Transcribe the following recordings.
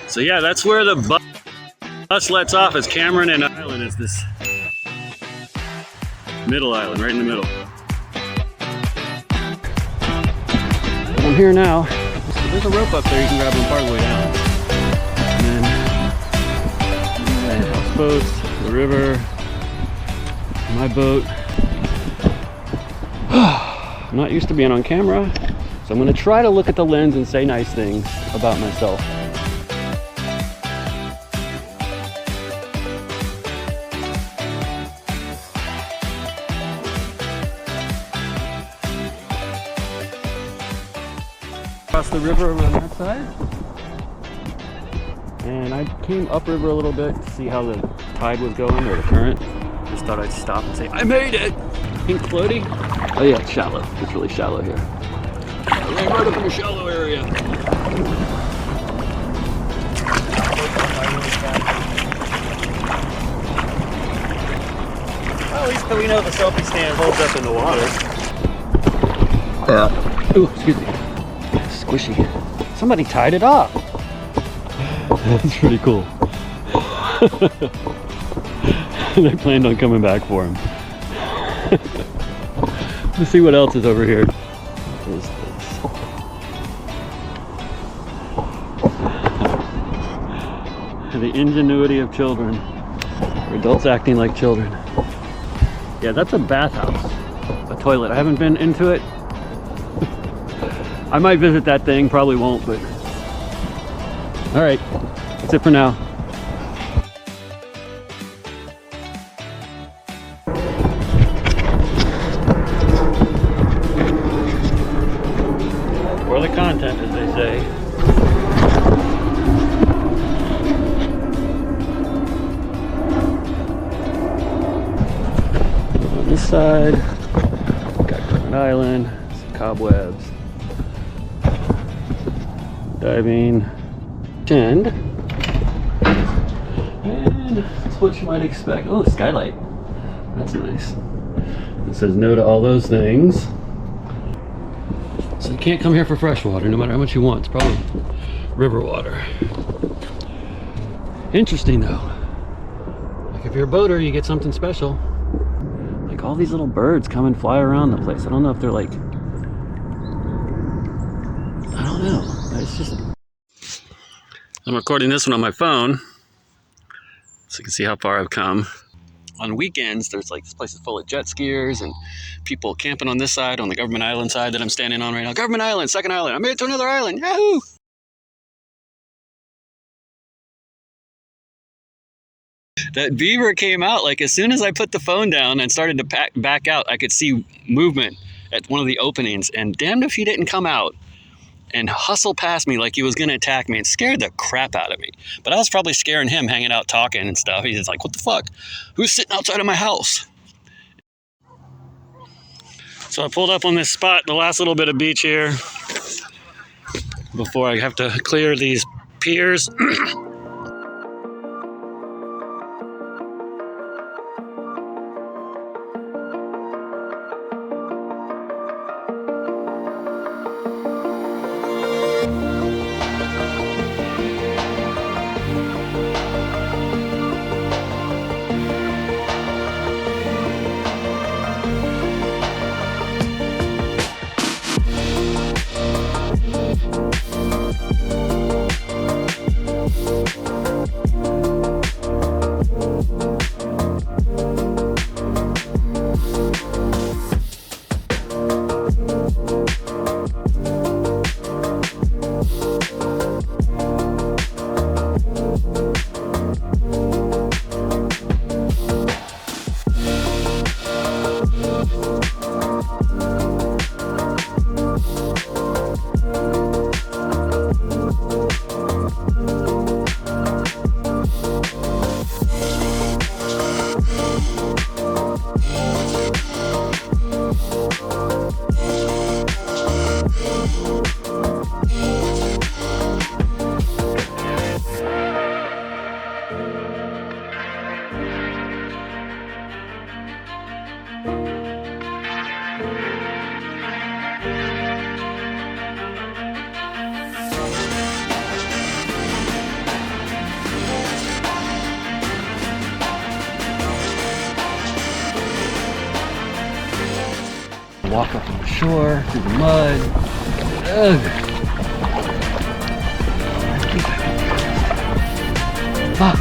So yeah, that's where the bus lets off, is Cameron and Island. Is this middle island, right in the middle. I'm here now. There's a rope up there, you can grab them part of the way down. And then houseboats, the river, my boat. I'm not used to being on camera, so I'm going to try to look at the lens and say nice things about myself. Across the river over on that side, and I came upriver a little bit to see how the tide was going, or the current. Just thought I'd stop and say, I made it! Pink floaty? Oh yeah, it's shallow. It's really shallow here. I ran right up in the shallow area. Well, at least we know the selfie stand holds up in the water. Ooh, excuse me. Squishy. Somebody tied it off. That's pretty cool. They planned on coming back for him. Let's see what else is over here. What is this? The ingenuity of children. Or adults acting like children. Yeah, that's a bathhouse. A toilet. I haven't been into it. I might visit that thing, probably won't, but... Alright, that's it for now. For the content, as they say. On this side, got Clement Island, some cobwebs. Diving, and that's what you might expect. Oh, skylight. That's nice. It says no to all those things. So you can't come here for fresh water, no matter how much you want. It's probably river water. Interesting though. Like if you're a boater, you get something special. Like all these little birds come and fly around the place. I don't know if they're like, I don't know. It's just... I'm recording this one on my phone so you can see how far I've come. On weekends, there's like, this place is full of jet skiers and people camping on this side, on the Government Island side that I'm standing on right now. Government Island, second island. I made it to another island. Yahoo! That beaver came out, like as soon as I put the phone down and started to back out, I could see movement at one of the openings, and damned if he didn't come out and hustle past me like he was gonna attack me. It scared the crap out of me. But I was probably scaring him, hanging out talking and stuff. He's like, what the fuck? Who's sitting outside of my house? So I pulled up on this spot, the last little bit of beach here, before I have to clear these piers. walk up on the shore through the mud. Ugh. Fuck.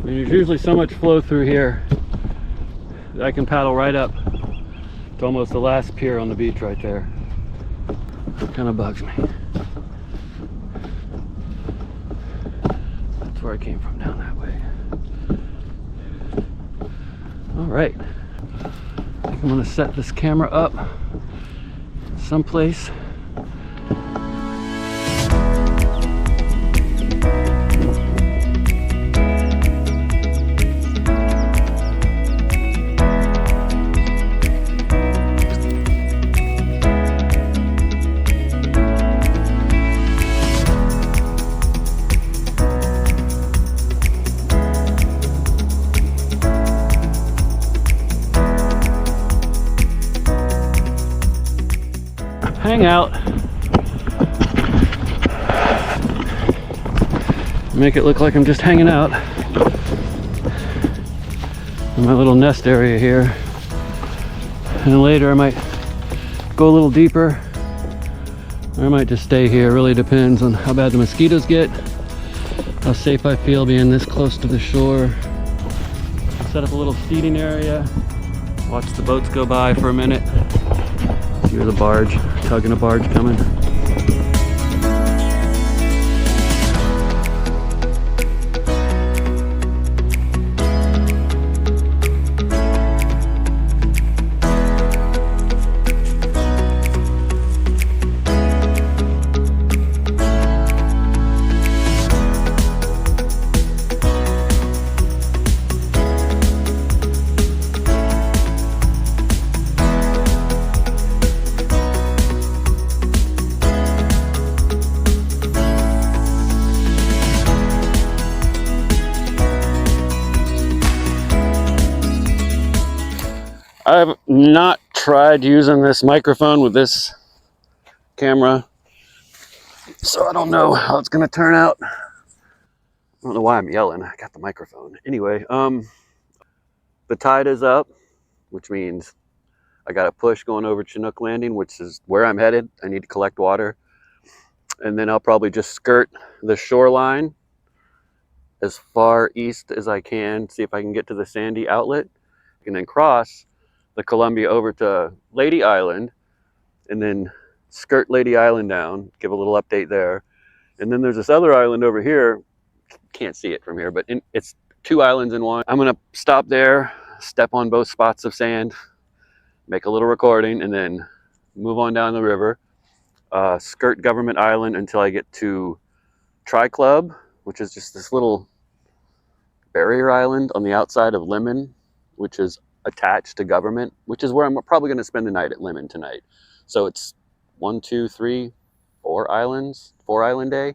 There's usually so much flow through here that I can paddle right up to almost the last pier on the beach right there. It kind of bugs me. That's where I came from, down that way. All right, I think I'm gonna set this camera up someplace. Hang out. Make it look like I'm just hanging out in my little nest area here. And later I might go a little deeper, or I might just stay here. It really depends on how bad the mosquitoes get, how safe I feel being this close to the shore. Set up a little seating area, watch the boats go by for a minute. Here's a barge, tugging a barge coming. I've not tried using this microphone with this camera, so I don't know how it's gonna turn out. I don't know why I'm yelling. I got the microphone. Anyway, the tide is up, which means I got a push going over Chinook Landing, which is where I'm headed. I need to collect water. And then I'll probably just skirt the shoreline as far east as I can, see if I can get to the sandy outlet, and then cross the Columbia over to Lady Island, and then skirt Lady Island down, give a little update there. And then there's this other island over here. Can't see it from here, but it's two islands in one. I'm gonna stop there, step on both spots of sand, make a little recording, and then move on down the river, skirt Government Island until I get to Tri Club, which is just this little barrier island on the outside of Lemon, which is attached to Government, which is where I'm probably going to spend the night at Lemon tonight. So it's 1, 2, 3, 4 islands, 4-island day.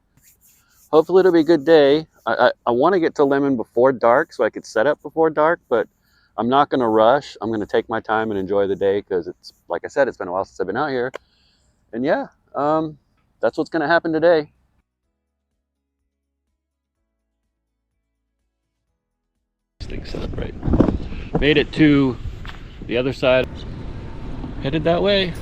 Hopefully it'll be a good day. I want to get to Lemon before dark so I could set up before dark, but I'm not going to rush. I'm going to take my time and enjoy the day because it's, like I said, it's been a while since I've been out here. And yeah, that's what's going to happen today. This thing's set up right. Made it to the other side. Headed that way.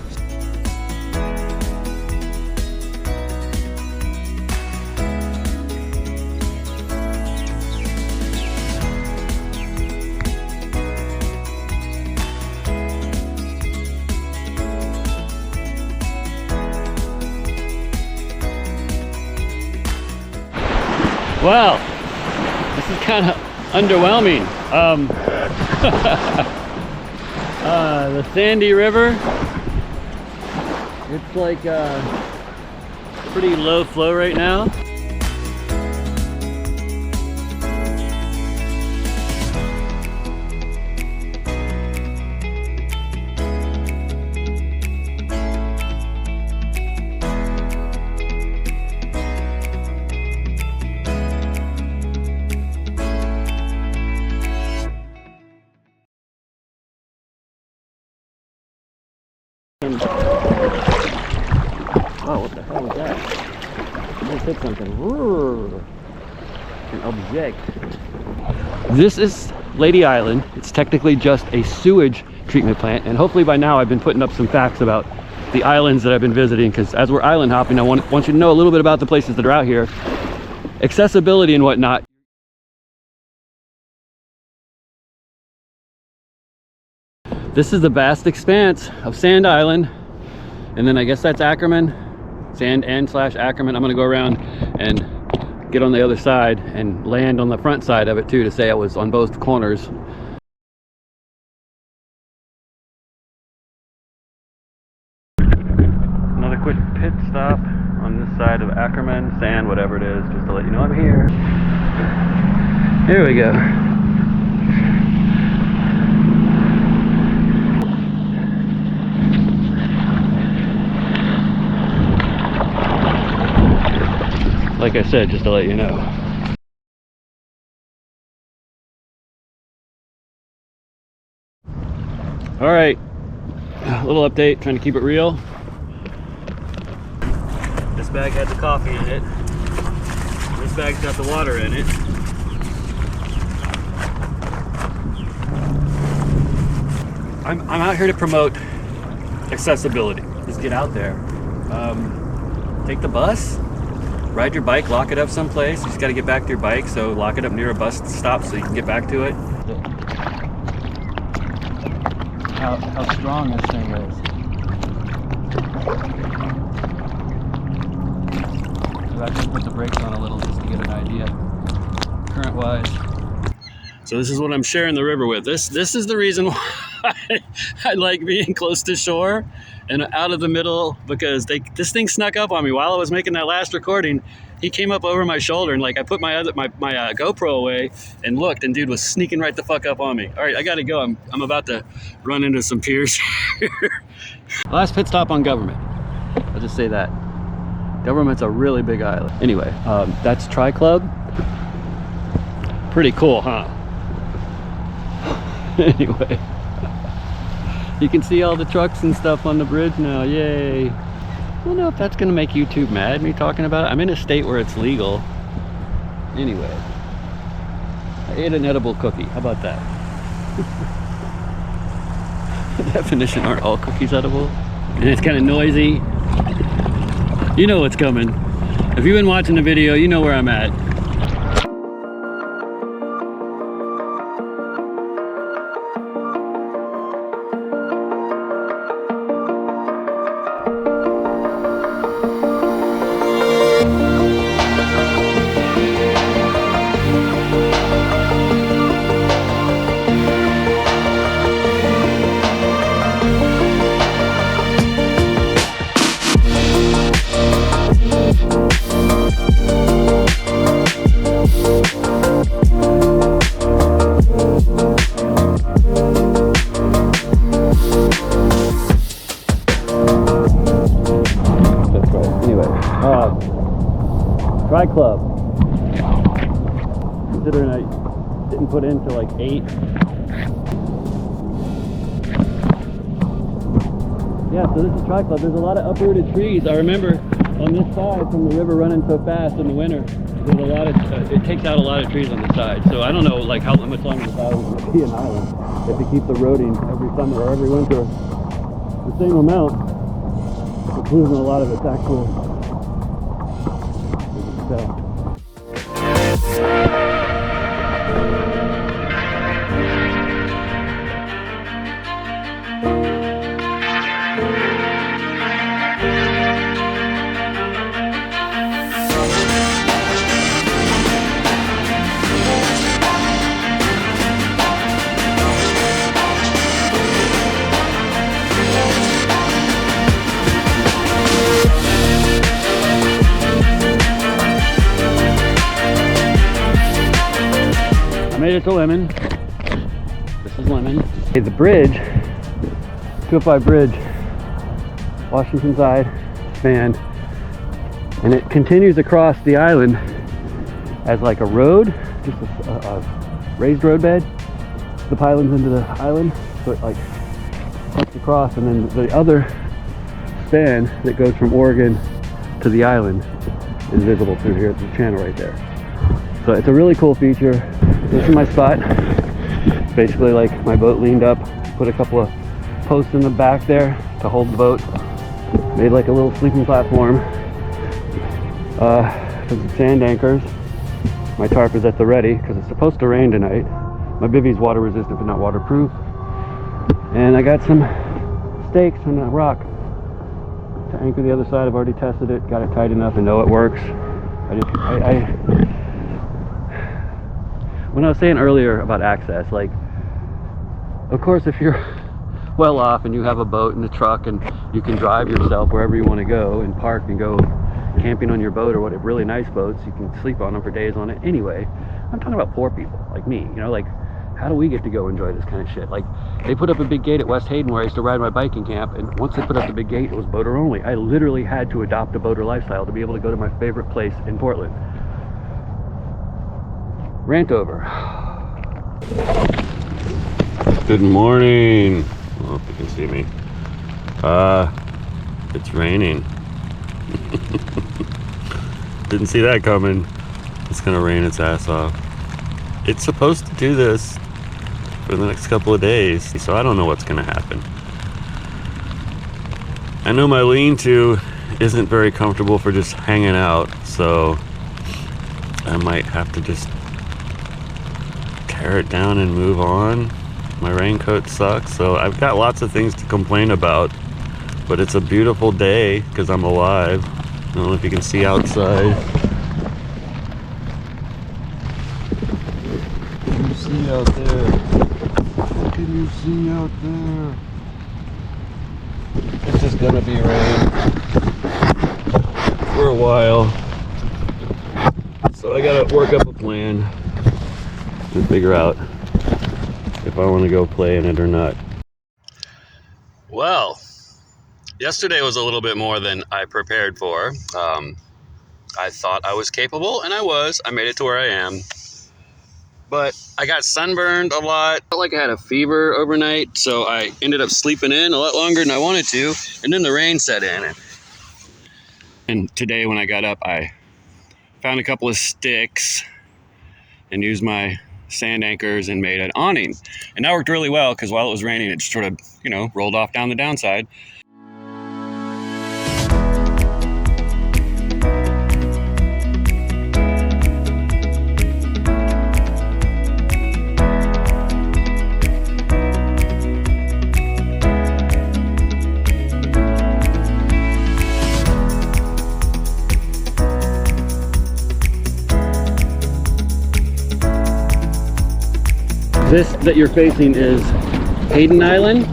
Wow, this is kind of underwhelming. The Sandy River, it's like pretty low flow right now. Oh, what the hell was that? I just hit something. An object. This is Lady Island. It's technically just a sewage treatment plant, and hopefully by now I've been putting up some facts about the islands that I've been visiting, because as we're island hopping, I want you to know a little bit about the places that are out here. Accessibility and whatnot. This is the vast expanse of Sand Island, and then I guess that's Ackerman, Sand and / Ackerman. I'm gonna go around and get on the other side and land on the front side of it too, to say I was on both corners. Another quick pit stop on this side of Ackerman, Sand, whatever it is, just to let you know I'm here. Here we go. Like I said, just to let you know. All right, a little update, trying to keep it real. This bag had the coffee in it. This bag's got the water in it. I'm out here to promote accessibility. Just get out there. Take the bus. Ride your bike, lock it up someplace. You just got to get back to your bike, so lock it up near a bus stop so you can get back to it. How strong this thing is. I just put the brakes on a little just to get an idea, current-wise. So this is what I'm sharing the river with. This is the reason why I like being close to shore and out of the middle, because this thing snuck up on me while I was making that last recording. He came up over my shoulder, and like I put my GoPro away and looked, and dude was sneaking right the fuck up on me. All right, I gotta go. I'm about to run into some piers here. Last pit stop on Government. I'll just say that. Government's a really big island. Anyway, that's Tri Club. Pretty cool, huh? Anyway. You can see all the trucks and stuff on the bridge now, yay. I don't know if that's gonna make YouTube mad, me talking about it. I'm in a state where it's legal. Anyway, I ate an edible cookie, how about that? Definition, aren't all cookies edible? And it's kind of noisy. You know what's coming. If you've been watching the video, you know where I'm at. Tri Club. Considering I didn't put in till like 8. Yeah, so this is Tri Club. There's a lot of uprooted trees. I remember a On this side, from the river running so fast in the winter, there's a lot of, it takes out a lot of trees on the side. So I don't know like how much longer this island will be an island. If you keep the roading every summer or every winter the same amount, it's losing a lot of its actual stuff. Made it to Lemon. This is Lemon. Okay, the bridge, 205 Bridge, Washington side, spanned, and it continues across the island as like a road, just a raised roadbed. The pylons into the island, so it like cuts across, and then the other span that goes from Oregon to the island is visible through here. There's a channel right there. So it's a really cool feature. This is my spot. It's basically like my boat leaned up, put a couple of posts in the back there to hold the boat. Made like a little sleeping platform. Some sand anchors. My tarp is at the ready because it's supposed to rain tonight. My bivvy's water resistant but not waterproof. And I got some stakes on a rock to anchor the other side. I've already tested it, got it tight enough and know it works. When I was saying earlier about access, like, of course, if you're well off and you have a boat and a truck and you can drive yourself wherever you want to go and park and go camping on your boat or what, really nice boats, you can sleep on them for days on it. Anyway, I'm talking about poor people like me, you know, like, how do we get to go enjoy this kind of shit? Like, they put up a big gate at West Hayden where I used to ride my biking camp, and once they put up the big gate, it was boater only. I literally had to adopt a boater lifestyle to be able to go to my favorite place in Portland. Rant over. Good morning. I hope you can see me. It's raining. Didn't see that coming. It's gonna rain its ass off. It's supposed to do this for the next couple of days, so I don't know what's gonna happen. I know my lean-to isn't very comfortable for just hanging out, so I might have to just tear it down and move on. My raincoat sucks, so I've got lots of things to complain about, but it's a beautiful day because I'm alive. I don't know if you can see outside. What can you see out there? What can you see out there? It's just gonna be rain for a while, so I gotta work up a plan to figure out if I want to go play in it or not. Well, yesterday was a little bit more than I prepared for. I thought I was capable, and I was. I made it to where I am. But I got sunburned a lot. Felt like I had a fever overnight, so I ended up sleeping in a lot longer than I wanted to, and then the rain set in. And today when I got up, I found a couple of sticks and used my sand anchors and made an awning. And that worked really well because while it was raining, it just sort of, you know, rolled off down the downside. This that you're facing is Hayden Island,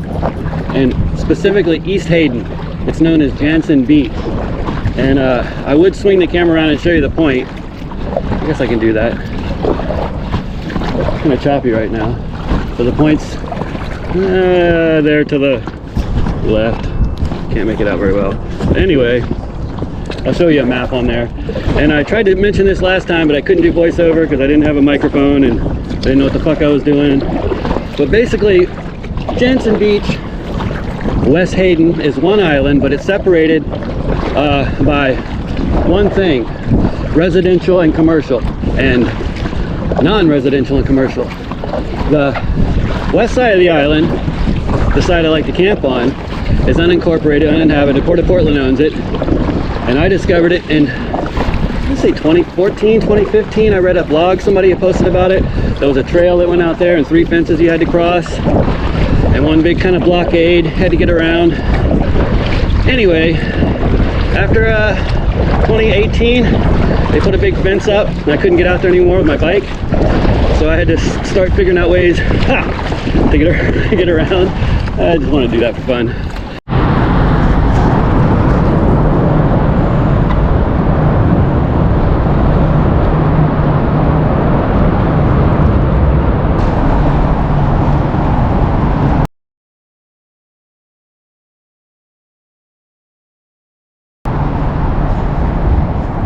and specifically East Hayden. It's known as Jansen Beach. And I would swing the camera around and show you the point. I guess I can do that. It's kind of choppy right now. So the point's there to the left. Can't make it out very well. Anyway, I'll show you a map on there. And I tried to mention this last time, but I couldn't do voiceover because I didn't have a microphone and I didn't know what the fuck I was doing. But basically, Jansen Beach, West Hayden is one island, but it's separated by one thing: residential and commercial, and non-residential and commercial. The west side of the island, the side I like to camp on, is unincorporated, uninhabited. Port of Portland owns it, and I discovered it in, let's say 2014, 2015. I read a blog, somebody had posted about it. There was a trail that went out there and 3 fences you had to cross, and one big kind of blockade, had to get around. Anyway, after 2018, they put a big fence up, and I couldn't get out there anymore with my bike. So I had to start figuring out ways to get around. I just want to do that for fun.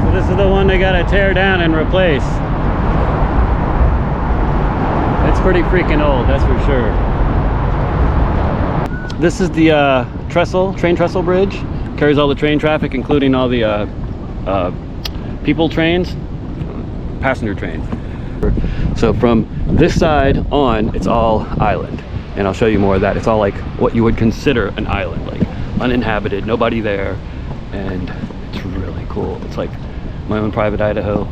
So this is the one they gotta tear down and replace. It's pretty freaking old, that's for sure. This is the train trestle bridge. Carries all the train traffic, including all the people trains, passenger trains. So from this side on, it's all island. And I'll show you more of that. It's all like what you would consider an island, like uninhabited, nobody there. And it's really cool. It's like my own private Idaho.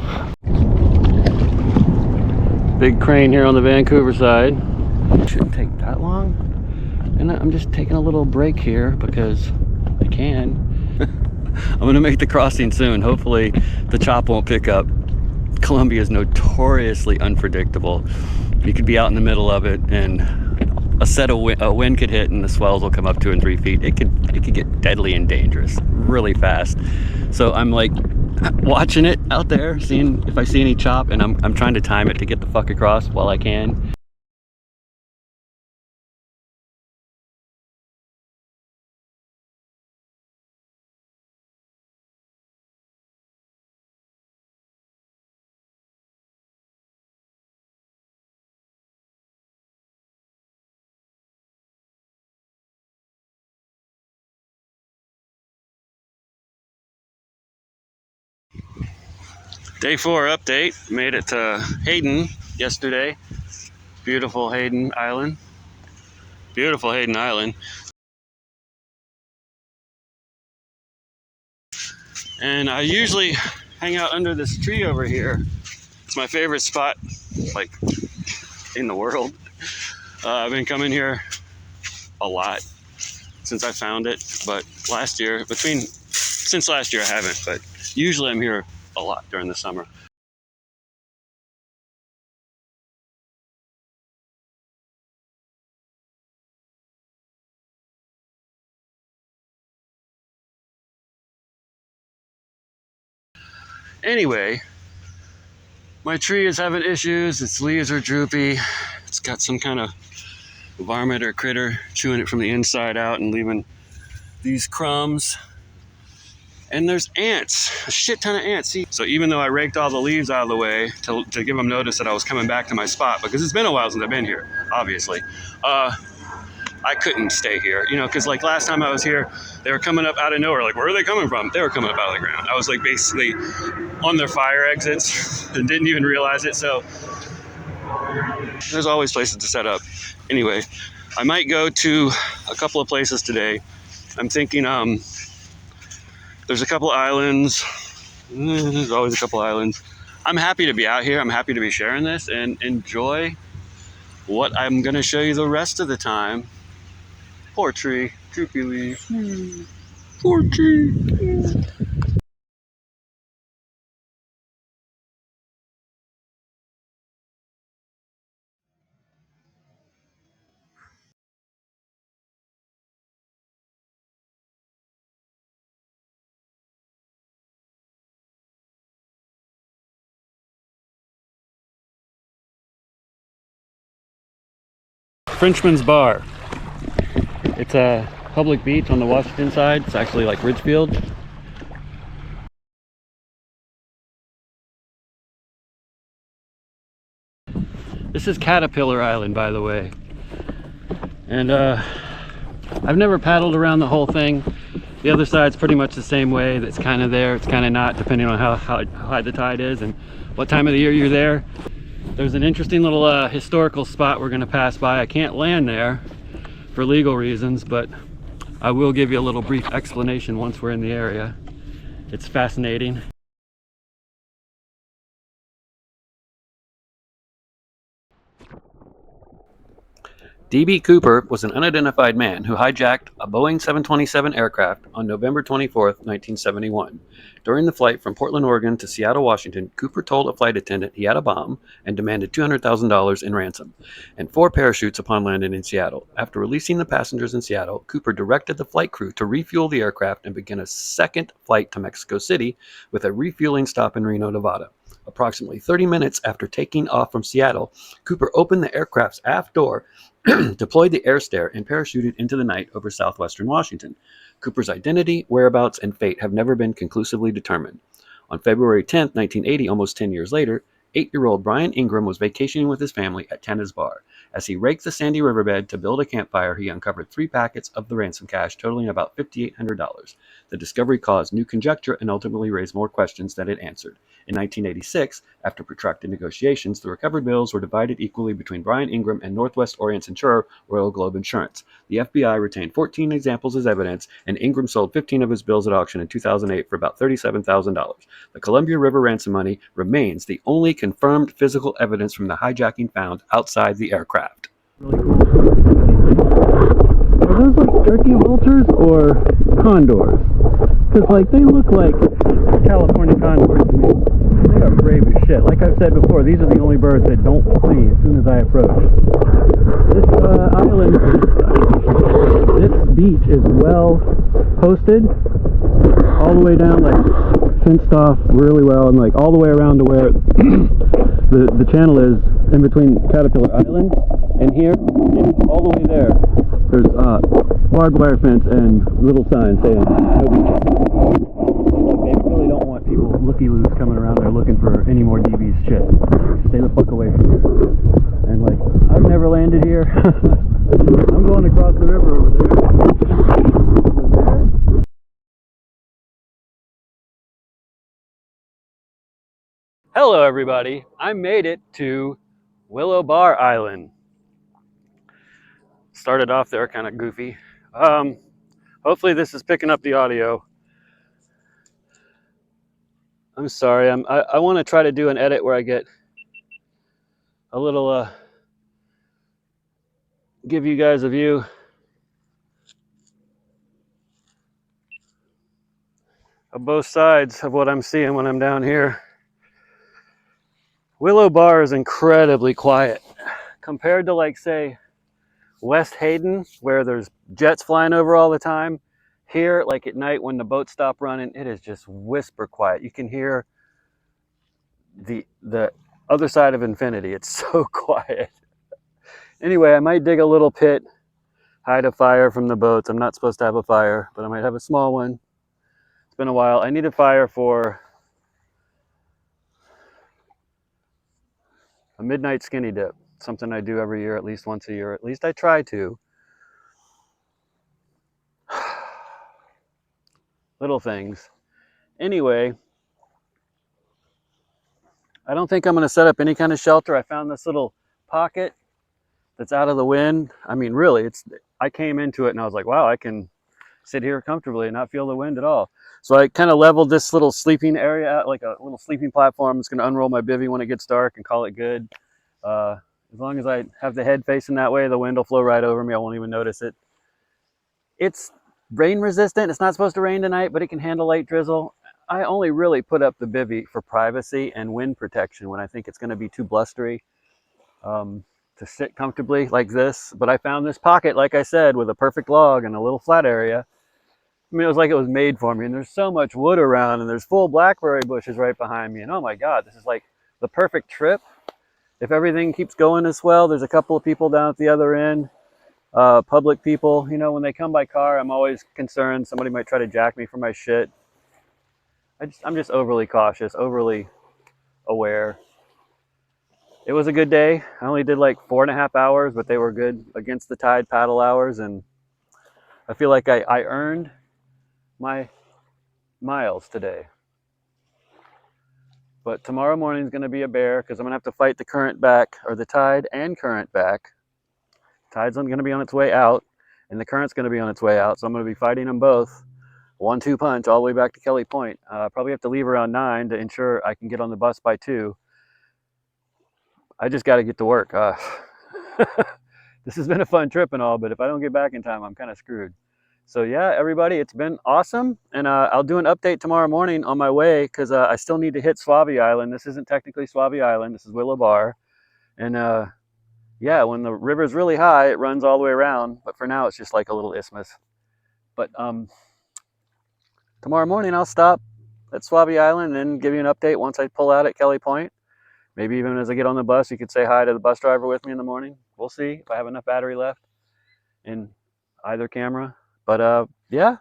Big crane here on the Vancouver side. Shouldn't take that long. And I'm just taking a little break here because I can. I'm gonna make the crossing soon. Hopefully the chop won't pick up. Columbia is notoriously unpredictable. You could be out in the middle of it and a wind could hit and the swells will come up 2 and 3 feet. It could get deadly and dangerous really fast. So I'm like watching it out there, seeing if I see any chop, and I'm trying to time it to get the fuck across while I can. Day 4 update. Made it to Hayden yesterday. Beautiful Hayden Island. Beautiful Hayden Island. And I usually hang out under this tree over here. It's my favorite spot, like, in the world. I've been coming here a lot since I found it, but since last year I haven't, but usually I'm here a lot during the summer. Anyway, my tree is having issues. Its leaves are droopy. It's got some kind of varmint or critter chewing it from the inside out and leaving these crumbs. And there's ants, a shit ton of ants. See? So even though I raked all the leaves out of the way to give them notice that I was coming back to my spot, because it's been a while since I've been here, obviously, I couldn't stay here, you know, because like last time I was here, they were coming up out of nowhere. Like, where are they coming from? They were coming up out of the ground. I was like basically on their fire exits and didn't even realize it. So there's always places to set up. Anyway, I might go to a couple of places today. I'm thinking, there's a couple islands. There's always a couple islands. I'm happy to be out here. I'm happy to be sharing this and enjoy what I'm going to show you the rest of the time. Poor tree, droopy leaf. Poor tree. Frenchman's Bar. It's a public beach on the Washington side. It's actually like Ridgefield. This is Caterpillar Island, by the way. And I've never paddled around the whole thing. The other side's pretty much the same way. That's kind of there, it's kind of not, depending on how high the tide is and what time of the year you're there. There's an interesting little historical spot we're going to pass by. I can't land there for legal reasons, but I will give you a little brief explanation once we're in the area. It's fascinating. D.B. Cooper was an unidentified man who hijacked a Boeing 727 aircraft on November 24, 1971. During the flight from Portland, Oregon to Seattle, Washington, Cooper told a flight attendant he had a bomb and demanded $200,000 in ransom and 4 parachutes upon landing in Seattle. After releasing the passengers in Seattle, Cooper directed the flight crew to refuel the aircraft and begin a second flight to Mexico City with a refueling stop in Reno, Nevada. Approximately 30 minutes after taking off from Seattle, Cooper opened the aircraft's aft door, deployed the air stair, and parachuted into the night over southwestern Washington. Cooper's identity, whereabouts, and fate have never been conclusively determined. On February 10, 1980, almost 10 years later, 8-year-old Brian Ingram was vacationing with his family at Tanna's Bar. As he raked the sandy riverbed to build a campfire, he uncovered 3 packets of the ransom cash totaling about $5,800. The discovery caused new conjecture and ultimately raised more questions than it answered. In 1986, after protracted negotiations, the recovered bills were divided equally between Brian Ingram and Northwest Orient's insurer, Royal Globe Insurance. The FBI retained 14 examples as evidence, and Ingram sold 15 of his bills at auction in 2008 for about $37,000. The Columbia River ransom money remains the only confirmed physical evidence from the hijacking found outside the aircraft. Really cool. Are those like turkey vultures or condors? Because like they look like California condors to me. They are brave as shit. Like I've said before, these are the only birds that don't flee as soon as I approach. This island, this beach is well posted, all the way down, like fenced off really well, and like all the way around to where the channel is in between Caterpillar Island and here, and all the way there. There's barbed wire fence and little signs saying no beaching. Like they really don't want people looky-loos coming around there looking for any more DB's shit. Stay the fuck away from here. And like, I've never landed here. I'm going across the river over there. Hello everybody, I made it to Willow Bar Island. Started off there kind of goofy. Hopefully this is picking up the audio. I'm sorry, I want to try to do an edit where I get a little, give you guys a view of both sides of what I'm seeing when I'm down here. Willow Bar is incredibly quiet compared to like say West Hayden, where there's jets flying over all the time. Here, like at night when the boats stop running, it is just whisper quiet. You can hear the other side of infinity. It's so quiet. Anyway, I might dig a little pit, hide a fire from the boats. I'm not supposed to have a fire, but I might have a small one. It's been a while. I need a fire for a midnight skinny dip. Something I do every year, at least once a year. At least I try to. Little things. Anyway, I don't think I'm going to set up any kind of shelter. I found this little pocket that's out of the wind. I mean, really, I came into it and I was like, wow, I can sit here comfortably and not feel the wind at all. So I kind of leveled this little sleeping area out, like a little sleeping platform. I'm just going to unroll my bivvy when it gets dark and call it good. As long as I have the head facing that way, the wind will flow right over me. I won't even notice it. It's rain resistant. It's not supposed to rain tonight, but it can handle light drizzle. I only really put up the bivvy for privacy and wind protection when I think it's going to be too blustery to sit comfortably like this. But I found this pocket, like I said, with a perfect log and a little flat area. I mean, it was like it was made for me. And there's so much wood around, and there's full blackberry bushes right behind me. And oh my God, this is like the perfect trip. If everything keeps going as well, there's a couple of people down at the other end. Public people, you know, when they come by car, I'm always concerned somebody might try to jack me for my shit. I'm just overly cautious, overly aware. It was a good day. I only did like 4.5 hours, but they were good against the tide paddle hours, and I feel like I earned my miles today. But tomorrow morning is going to be a bear because I'm going to have to fight the current back, or the tide and current back. Tide's going to be on its way out, and the current's going to be on its way out. So I'm going to be fighting them both. 1-2 punch all the way back to Kelly Point. Probably have to leave around 9 to ensure I can get on the bus by 2. I just got to get to work. This has been a fun trip and all, but if I don't get back in time, I'm kind of screwed. So yeah, everybody, it's been awesome. And I'll do an update tomorrow morning on my way because I still need to hit Swabi Island. This isn't technically Swabi Island. This is Willow Bar. And yeah, when the river's really high, it runs all the way around. But for now, it's just like a little isthmus. But tomorrow morning, I'll stop at Swabi Island and then give you an update once I pull out at Kelly Point. Maybe even as I get on the bus, you could say hi to the bus driver with me in the morning. We'll see if I have enough battery left in either camera. But yeah,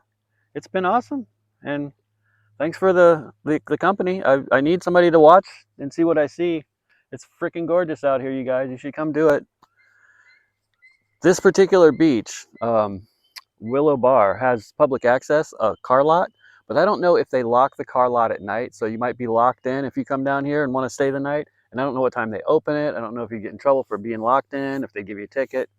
it's been awesome. And thanks for the company. I need somebody to watch and see what I see. It's freaking gorgeous out here, you guys. You should come do it. This particular beach, Willow Bar, has public access, a car lot. But I don't know if they lock the car lot at night. So you might be locked in if you come down here and want to stay the night. And I don't know what time they open it. I don't know if you get in trouble for being locked in, if they give you a ticket.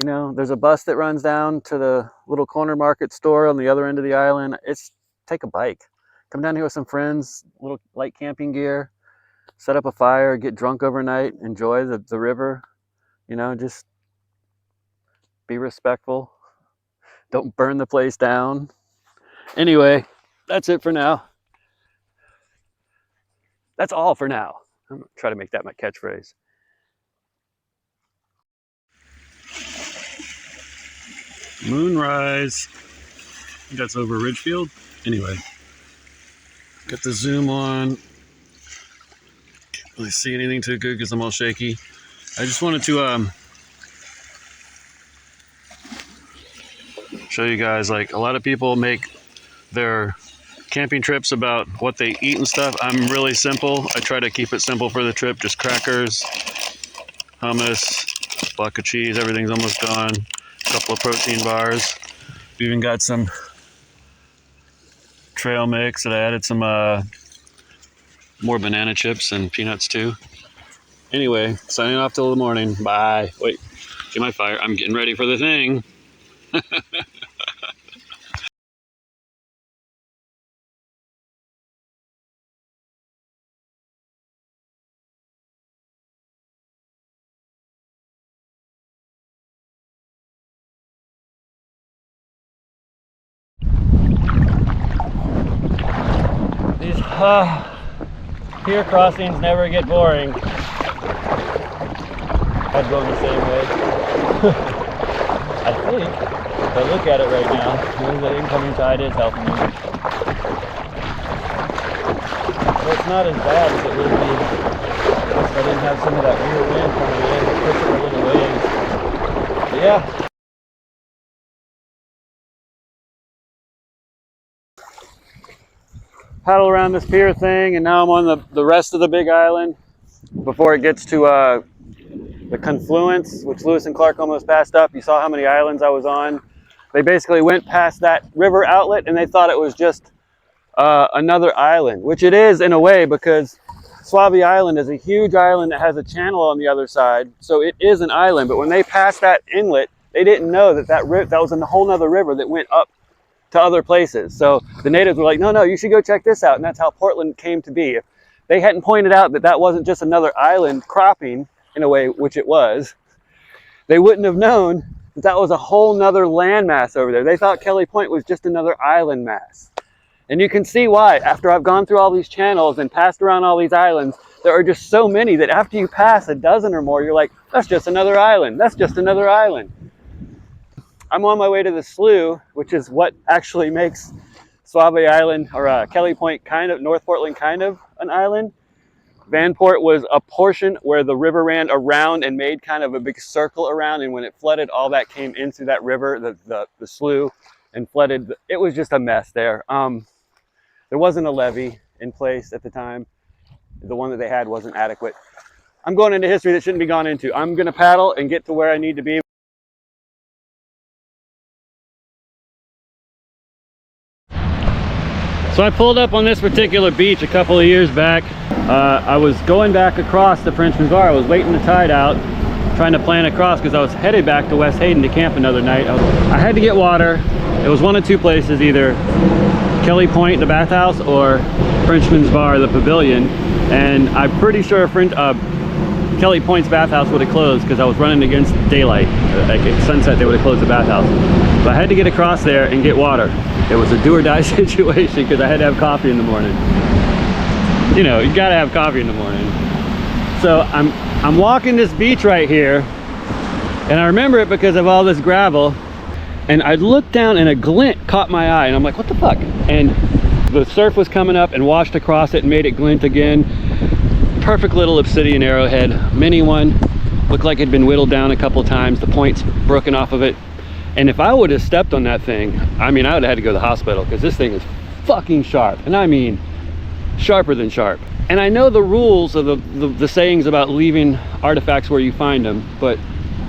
You know, there's a bus that runs down to the little corner market store on the other end of the island. It's take a bike. Come down here with some friends, little light camping gear, set up a fire, get drunk overnight, enjoy the river. You know, just be respectful. Don't burn the place down. Anyway, that's it for now. That's all for now. I'm gonna try to make that my catchphrase. Moonrise. I think that's over Ridgefield. Anyway, got the zoom on. Can't really see anything too good because I'm all shaky. I just wanted to show you guys, like, a lot of people make their camping trips about what they eat and stuff. I'm really simple. I try to keep it simple for the trip. Just crackers, hummus, block of cheese. Everything's almost gone. A couple of protein bars. We even got some trail mix that I added some more banana chips and peanuts too. Anyway, signing off till the morning. Bye. Wait, get my fire. I'm getting ready for the thing. These pier crossings never get boring. I'd go the same way. I think, if I look at it right now, the incoming tide is helping me. Well, it's not as bad as it would be if I didn't have some of that rear wind coming in and pushing a little waves. But yeah. Paddle around this pier thing, and now I'm on the rest of the big island before it gets to the confluence, which Lewis and Clark almost passed up. You saw how many islands I was on. They basically went past that river outlet and they thought it was just another island, which it is in a way, because Swabi Island is a huge island that has a channel on the other side. So it is an island, but when they passed that inlet, they didn't know that that was a whole nother river that went up to other places. So the natives were like, no, you should go check this out. And that's how Portland came to be. If they hadn't pointed out that that wasn't just another island cropping, in a way, which it was, they wouldn't have known that that was a whole nother landmass over there. They thought Kelly Point was just another island mass. And you can see why. After I've gone through all these channels and passed around all these islands, there are just so many that after you pass a dozen or more, you're like, that's just another island. That's just another island. I'm on my way to the slough, which is what actually makes Swabi Island, or Kelly Point, kind of, North Portland, kind of an island. Vanport was a portion where the river ran around and made kind of a big circle around, and when it flooded, all that came into that river, the slough, and flooded. It was just a mess there. There wasn't a levee in place at the time. The one that they had wasn't adequate. I'm going into history that shouldn't be gone into. I'm going to paddle and get to where I need to be. So I pulled up on this particular beach a couple of years back. I was going back across the Frenchman's Bar. I was waiting the tide out, trying to plan across because I was headed back to West Hayden to camp another night. I had to get water. It was one of two places, either Kelly Point, the bathhouse, or Frenchman's Bar, the pavilion. And I'm pretty sure Kelly Point's bathhouse would have closed because I was running against daylight. Like at sunset, they would have closed the bathhouse. So I had to get across there and get water. It was a do or die situation because I had to have coffee in the morning. You know, you gotta have coffee in the morning. So I'm walking this beach right here, and I remember it because of all this gravel. And I looked down and a glint caught my eye, and I'm like, what the fuck? And the surf was coming up and washed across it and made it glint again. Perfect little obsidian arrowhead, mini one. Looked like it'd been whittled down a couple times. The point's broken off of it. And if I would have stepped on that thing, I mean, I would have had to go to the hospital because this thing is fucking sharp. And I mean, sharper than sharp. And I know the rules of the sayings about leaving artifacts where you find them, but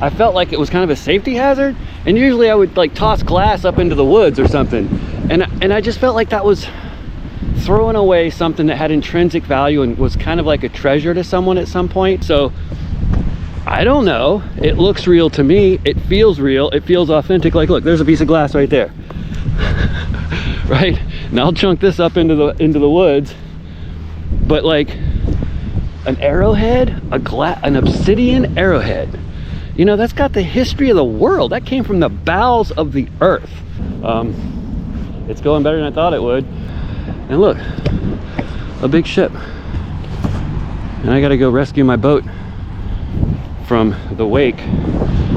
I felt like it was kind of a safety hazard. And usually I would like toss glass up into the woods or something. And I just felt like that was throwing away something that had intrinsic value and was kind of like a treasure to someone at some point. So I don't know, it looks real to me, it feels real, it feels authentic. Like, look, there's a piece of glass right there. Right? And I'll chunk this up into the woods. But like an arrowhead, an obsidian arrowhead, you know, that's got the history of the world. That came from the bowels of the earth. It's going better than I thought it would. And look, a big ship. And I gotta go rescue my boat from the wake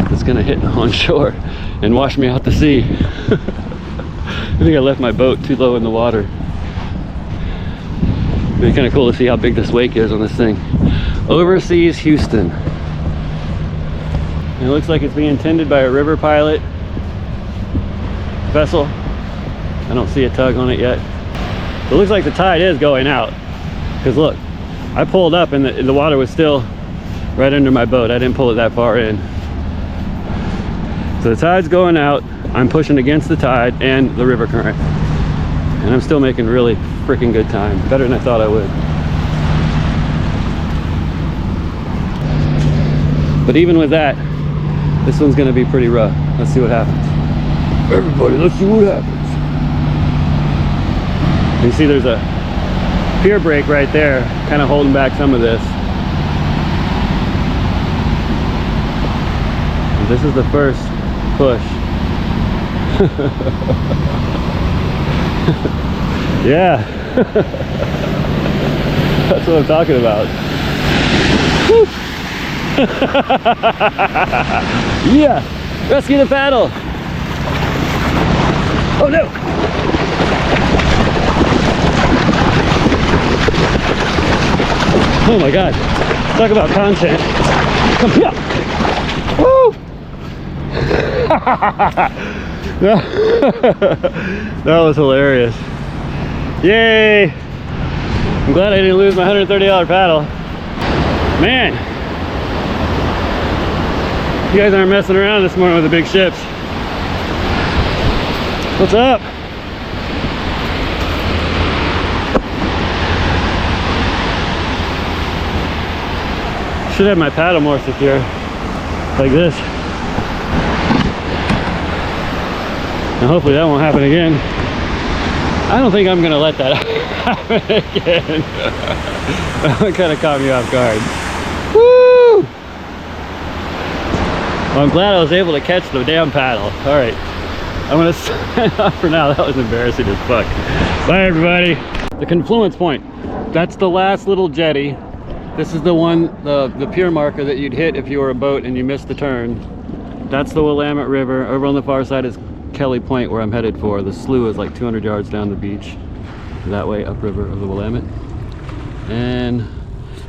that's gonna hit on shore and wash me out to sea. I think I left my boat too low in the water. It'd be kind of cool to see how big this wake is on this thing. Overseas Houston. And it looks like it's being tended by a river pilot vessel. I don't see a tug on it yet. It looks like the tide is going out. Because look, I pulled up and the water was still right under my boat. I didn't pull it that far in. So the tide's going out. I'm pushing against the tide and the river current. And I'm still making really freaking good time. Better than I thought I would. But even with that, this one's gonna be pretty rough. Let's see what happens. Everybody, let's see what happens. You see there's a pier break right there, kind of holding back some of this. And this is the first push. Yeah. That's what I'm talking about. Woo. Yeah, rescue the paddle. Oh no. Oh my God, talk about content. Come here. Woo. That was hilarious. Yay. I'm glad I didn't lose my $130 paddle. Man, you guys aren't messing around this morning with the big ships. What's up? Should have my paddle more secure, like this. And hopefully that won't happen again. I don't think I'm gonna let that happen again. That kind of caught me off guard. Woo! Well, I'm glad I was able to catch the damn paddle. All right, I'm gonna sign off for now. That was embarrassing as fuck. Bye, everybody. The confluence point. That's the last little jetty. This is the one, the pier marker that you'd hit if you were a boat and you missed the turn. That's the Willamette River. Over on the far side is Kelly Point, where I'm headed for. The slough is like 200 yards down the beach, that way upriver of the Willamette. And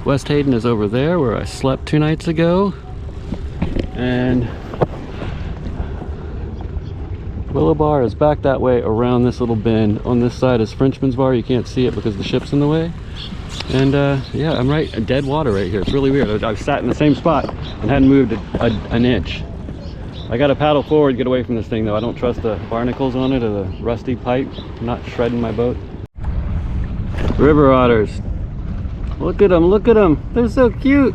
West Hayden is over there where I slept 2 nights ago. And Willow Bar is back that way around this little bend. On this side is Frenchman's Bar. You can't see it because the ship's in the way. And yeah, I'm right, dead water right here. It's really weird. I've sat in the same spot and hadn't moved an inch. I got to paddle forward, get away from this thing though. I don't trust the barnacles on it or the rusty pipe. I'm not shredding my boat. River otters. Look at them, look at them. They're so cute.